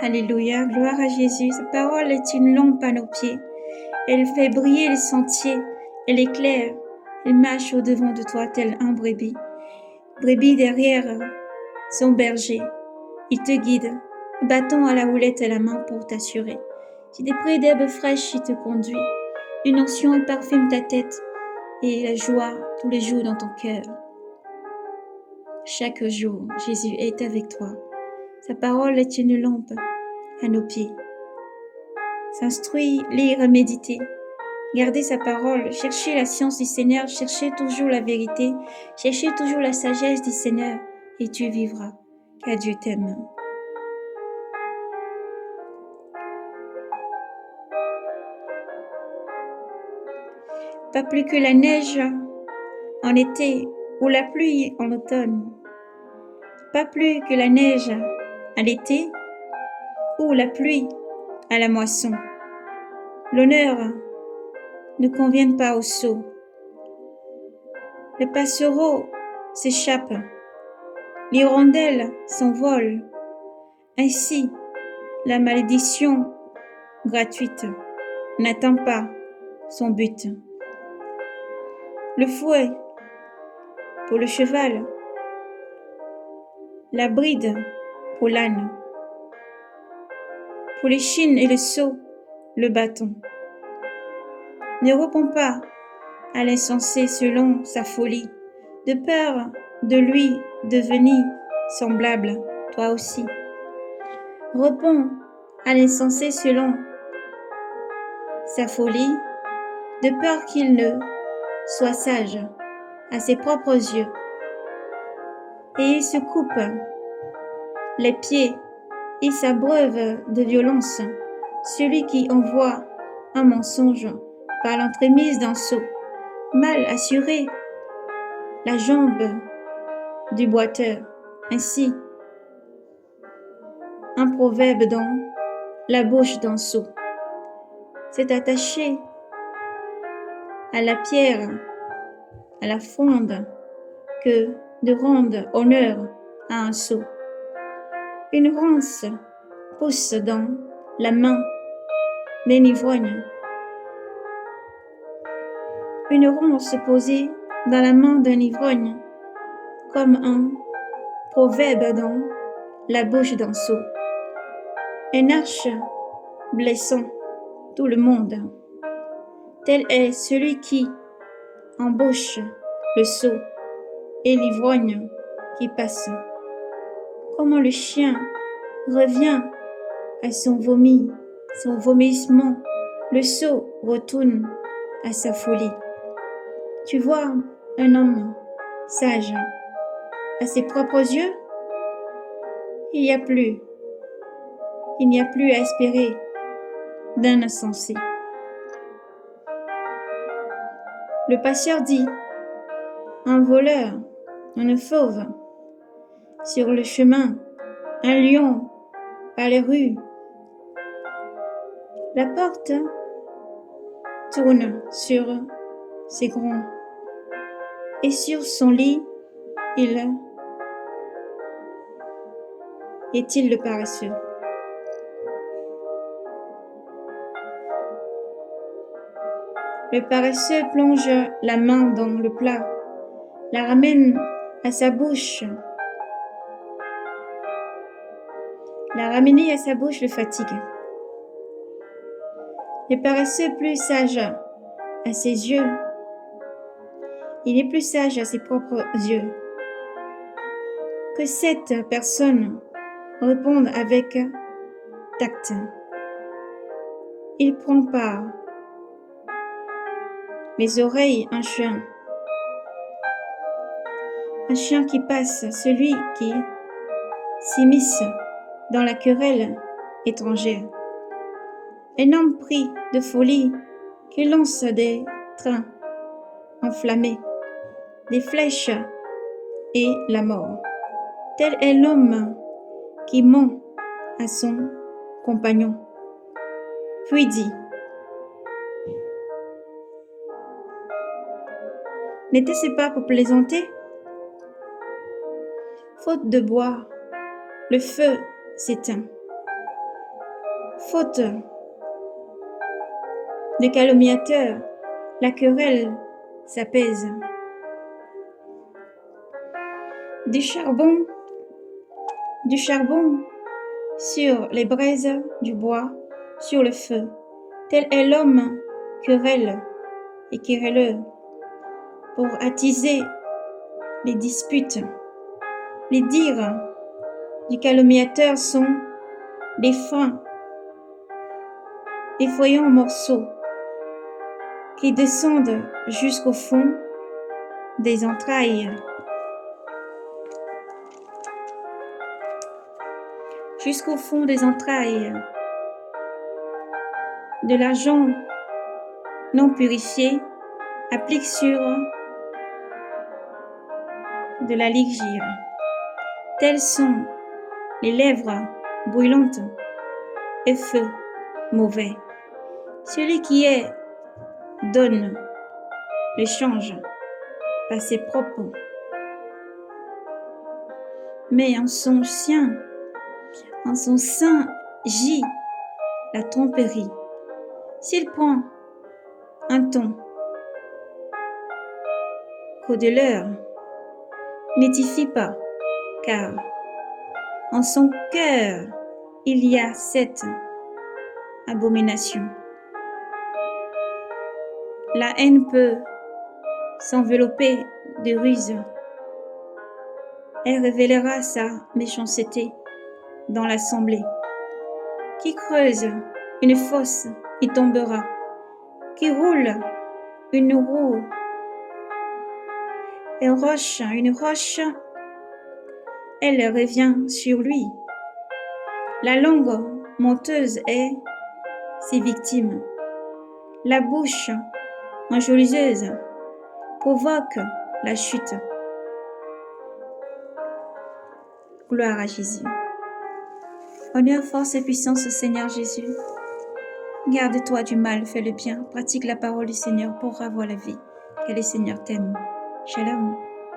Alléluia, gloire à Jésus. Sa parole est une lampe à nos pieds. Elle fait briller les sentiers. Elle éclaire. Elle marche au-devant de toi tel un brebis. Brebis derrière son berger. Il te guide, bâton à la houlette et la main pour t'assurer. Si des prés d'herbes fraîches, il te conduit. Une onction parfume ta tête et la joie tous les jours dans ton cœur. Chaque jour, Jésus est avec toi. Sa parole est une lampe à nos pieds. S'instruire, lire, méditer. Gardez sa parole, cherchez la science du Seigneur, cherchez toujours la vérité, cherchez toujours la sagesse du Seigneur et tu vivras, car Dieu t'aime. Pas plus que la neige en été ou la pluie en automne. Pas plus que la neige à l'été ou la pluie à la moisson. L'honneur ne convient pas aux sots. Le passereau s'échappe, l'hirondelle s'envole. Ainsi, la malédiction gratuite n'atteint pas son but. Le fouet pour le cheval, la bride pour l'âne, pour l'échine et le seau, le bâton. Ne réponds pas à l'insensé selon sa folie, de peur de lui devenir semblable, toi aussi. Réponds à l'insensé selon sa folie, de peur qu'il ne soit sage à ses propres yeux. Et il se coupe les pieds, il s'abreuve de violence, celui qui envoie un mensonge par l'entremise d'un sceau, mal assuré la jambe du boiteur. Ainsi, un proverbe dans la bouche d'un sot. C'est attaché à la pierre, à la fronde, que de rendre honneur à un sot. Une ronce pousse dans la main d'un ivrogne. Une ronce posée dans la main d'un ivrogne, comme un proverbe dans la bouche d'un sot. Un arche blessant tout le monde. Tel est celui qui embauche le sot et l'ivrogne qui passe. Comment le chien revient à son vomi, son vomissement, le sot retourne à sa folie. Tu vois un homme sage à ses propres yeux? Il n'y a plus à espérer d'un insensé. Le passeur dit, un voleur, une fauve, sur le chemin, un lion par les rues. La porte tourne sur ses gonds et sur son lit, est-il le paresseux? Le paresseux plonge la main dans le plat, la ramène à sa bouche. La ramener à sa bouche le fatigue. Le paresseux plus sage à ses yeux. Il est plus sage à ses propres yeux. Que cette personne réponde avec tact. Il prend part les oreilles un chien qui passe, celui qui s'immisce dans la querelle étrangère. Un homme pris de folie qui lance des trains enflammés, des flèches et la mort. Tel est l'homme qui ment à son compagnon, puis dit, n'était-ce pas pour plaisanter? Faute de bois, le feu s'éteint. Faute de calomniateurs, la querelle s'apaise. Du charbon sur les braises, du bois sur le feu. Tel est l'homme querelle et querelleur pour attiser les disputes. Les dires du calomniateur sont des freins, effrayants morceaux qui descendent jusqu'au fond des entrailles. Jusqu'au fond des entrailles. De l'argent non purifié applique sur de la ligure. Telles sont les lèvres brûlantes et feu mauvais. Celui qui est donne l'échange par ses propres, mais en son sein gît la tromperie. S'il prend un ton qu'au-delà n'édifie pas, car en son cœur il y a cette abomination. La haine peut s'envelopper de ruse. Elle révélera sa méchanceté dans l'assemblée. Qui creuse une fosse y tombera. Qui roule une roue, une roche, elle revient sur lui. La langue menteuse est ses victimes. La bouche injurieuse provoque la chute. Gloire à Jésus. Honneur, force et puissance au Seigneur Jésus. Garde-toi du mal, fais le bien, pratique la parole du Seigneur pour avoir la vie. Que le Seigneur t'aime. Shalom.